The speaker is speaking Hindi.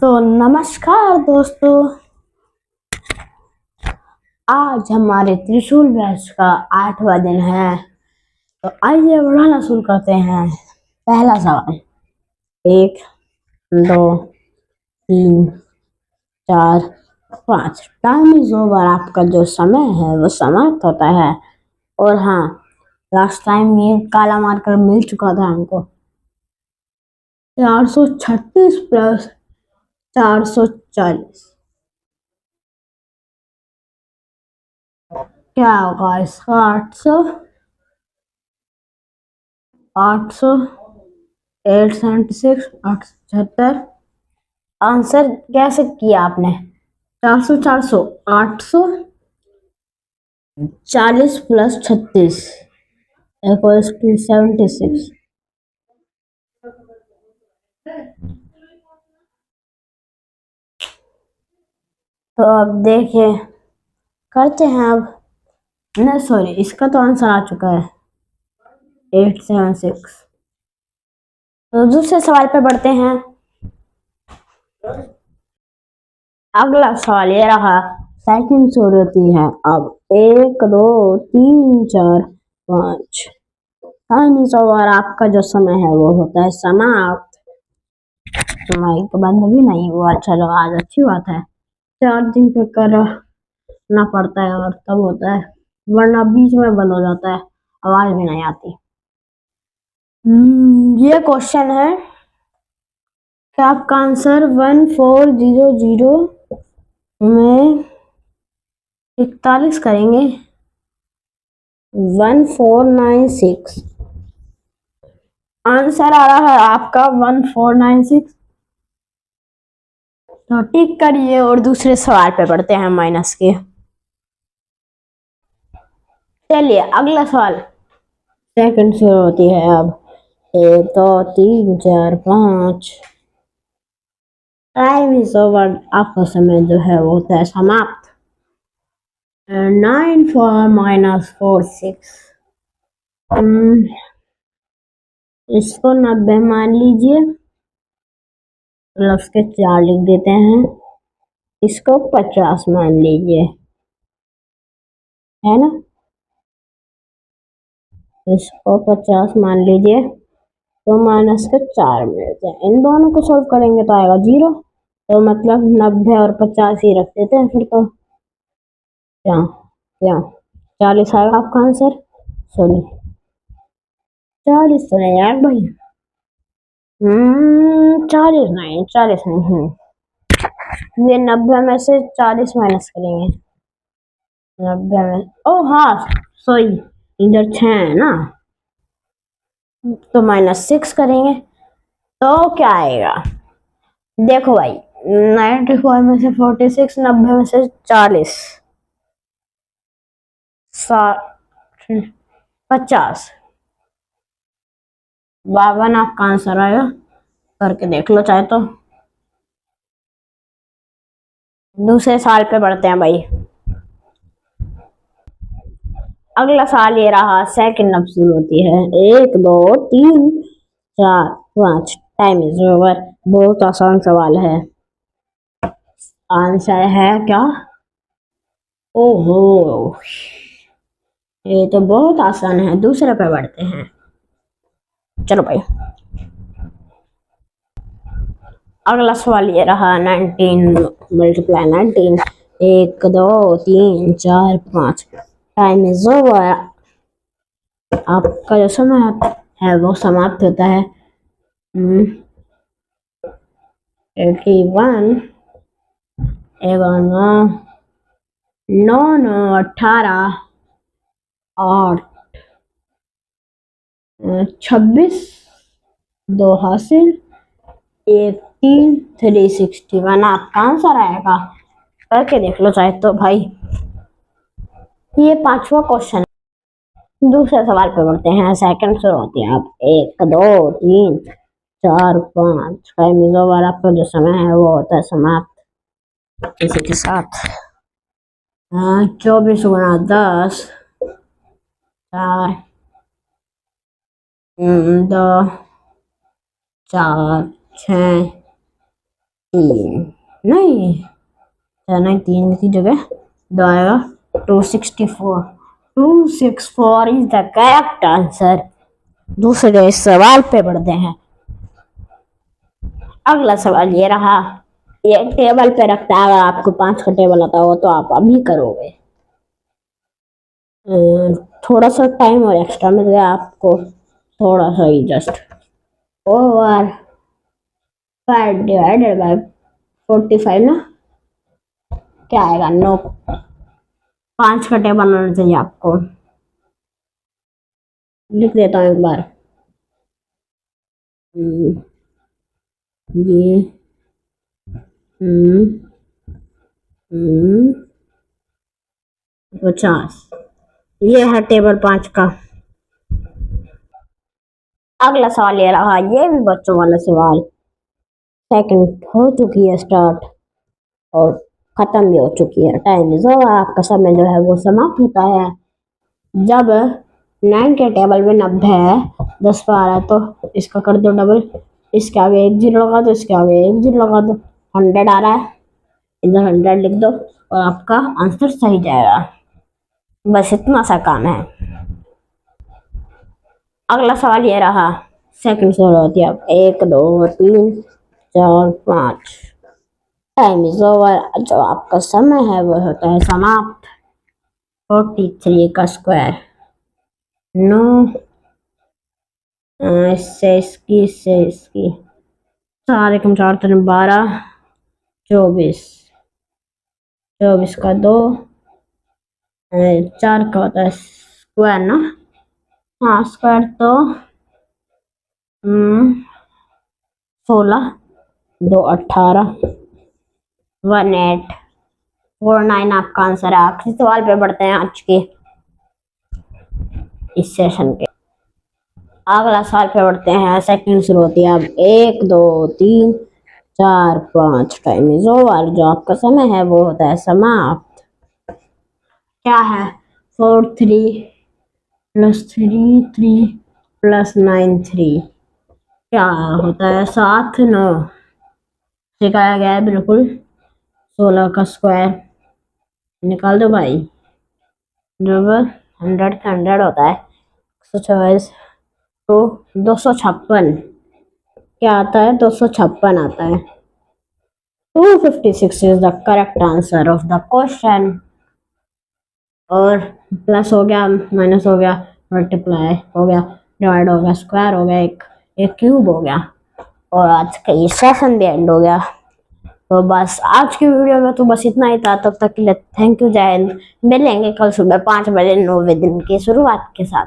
तो नमस्कार दोस्तों। आज हमारे त्रिशूल बैच का 8वां दिन है। तो आइए बढ़ाना शुरू करते हैं। पहला सवाल, 1, 2, 3, 4, 5। Time is over. आपका जो समय है वो समाप्त होता है। और हाँ, लास्ट टाइम ये काला मार्कर मिल चुका था हमको। 436 प्लस 440 क्या होगा इसका? 800, 876, 876। आंसर कैसे किया आपने? 400, 400, 840 प्लस 36 इक्वल्स टू 76। तो अब देखिए, करते हैं अब। नहीं सॉरी, इसका तो आंसर आ चुका है, 876। तो दूसरे सवाल पे बढ़ते हैं। अगला सवाल ये रहा, सेकंड शुरू होती है अब। 1, 2, 3, 4, 5। Time is over. आपका जो समय है वो होता है समाप्त। माइक बंद भी नहीं हुआ। चलो, आज अच्छी बात है। चार्जिंग पे करना पड़ता है और तब होता है, वरना बीच में बंद हो जाता है, आवाज भी नहीं आती। ये क्वेश्चन है कि आपका आंसर 1400 में 41 करेंगे। 1496 आंसर आ रहा है आपका, 1496। तो टिक करिए और दूसरे सवाल पे बढ़ते हैं माइनस के। चलिए अगला सवाल सेकंड से होती है अब। 1, 2, 3, 4, 5। Time is over. आपका समय जो है वो होता है समाप्त। 9 4 माइनस 4 6। इसको 90 मान लीजिए, प्लस के 4 लिख देते हैं। इसको 50 मान लीजिए, है ना? इसको 50 मान लीजिए। तो माइनस के 4 मिलते हैं। इन दोनों को सोल्व करेंगे तो आएगा 0। तो मतलब 90 और 50 ही रख देते हैं फिर तो। क्या क्या 40 आएगा आपका आंसर? सॉरी, 40 तो नहीं यार भाई। 40 नहीं, 40 नहीं। ये 90 में से 40 माइनस करेंगे। 90 में, ओ हाँ सॉरी, इधर 6 है ना, तो -6 करेंगे तो क्या आएगा? देखो भाई, 94 में से 46, 90 में से 40, 50, 52 आपका आंसर आएगा। करके देख लो चाहे तो। दूसरे साल पे बढ़ते हैं भाई। अगला साल ये रहा, सेकंड अब शुरू होती है। 1, 2, 3, 4, 5। Time is over. बहुत आसान सवाल है। आंसर है क्या? ओहो, ये तो बहुत आसान है। दूसरे पे बढ़ते हैं। चलो भाई, अगला सवाल ये रहा, 19 मल्टीप्लाई 19। 1, 2, 3, 4, 5। Time is over. आपका जो समय है वो समाप्त होता है। 81 एवं 9, 9, 18, 8, 26, 2 हासिल, 1, 3, 361 आपका आंसर आएगा। करके देख लो चाहे तो भाई। ये 5वां क्वेश्चन। दूसरे सवाल पे बढ़ते हैं। सेकंड शुरू होती है अब। 1, 2, 3, 4, 5। Time is over. आपका जो समय है वो होता है समाप्त। इसी के साथ 24 गुना 10, 4, 2, 4, 6, 3 नहीं, 3 की जगह 2 आएगा। 264 264 इज द करेक्ट आंसर। दूसरे सवाल पे बढ़ते हैं। अगला सवाल ये रहा, ये टेबल पे रखता है, अगर आपको 5 का टेबल आता हो तो आप अभी करोगे। थोड़ा सा टाइम और एक्स्ट्रा मिल गया आपको, थोड़ा सा ही जस्ट। ओवर 5 डिवाइडेड बाय 45 ना, क्या आएगा? 9। 5 का टेबल आना चाहिए आपको। लिख देता हूँ एक बार। ये 50, ये है टेबल 5 का। अगला सवाल ये रहा, ये भी बच्चों वाला सवाल। सेकंड हो चुकी है स्टार्ट और खत्म भी हो चुकी है। टाइम इज ओवर, आपका समय जो है वो समाप्त होता है। जब 9 के टेबल में 90 है, 10 पर आ रहा है, तो इसका कर दो डबल। इसके आगे 1 जीरो लगा दो, इसके आगे 1 जीरो लगा दो। 100 आ रहा है, इधर 100 लिख दो और आपका आंसर सही जाएगा। बस इतना सा काम है। अगला सवाल ये रहा, सेकंड सवाल होती है। 1 2 3 4 5, टाइम इज ओवर। जो आपका समय है वो होता है समाप्त। 43 का स्क्वायर 9, इससे इसकी 4 एकम 4 3 12, 24 24 का 2, 4 का होता है स्क्वायर ना। हाँ स्क्वायर तो 16 2 18 1849 आपका आंसर है। आखिरी सवाल पे बढ़ते हैं आज के इस सेशन के। अगला सवाल पे बढ़ते हैं। सेकंड शुरू होती है अब। 1 2 3 4 5, टाइम इज ओवर। जो आपका समय है वो होता है समाप्त। क्या है? 4 3 प्लस 3 3 प्लस 9 3, क्या होता है? 7 9 सिखाया गया है बिल्कुल। 16 का स्क्वायर निकाल दो भाई। डबल 100 का 100 होता है 124, तो 256 क्या आता है? 256 आता है। 256 is the correct answer of the question. और प्लस हो गया, माइनस हो गया, मल्टीप्लाई हो गया, डिवाइड हो गया, स्क्वायर हो गया, एक क्यूब हो गया, और आज का ये सेशन भी एंड हो गया। तो बस आज की वीडियो में तो बस इतना ही था। तब तक के लिए थैंक यू, जय हिंद। मिलेंगे कल सुबह 5 बजे 9वें दिन की शुरुआत के साथ।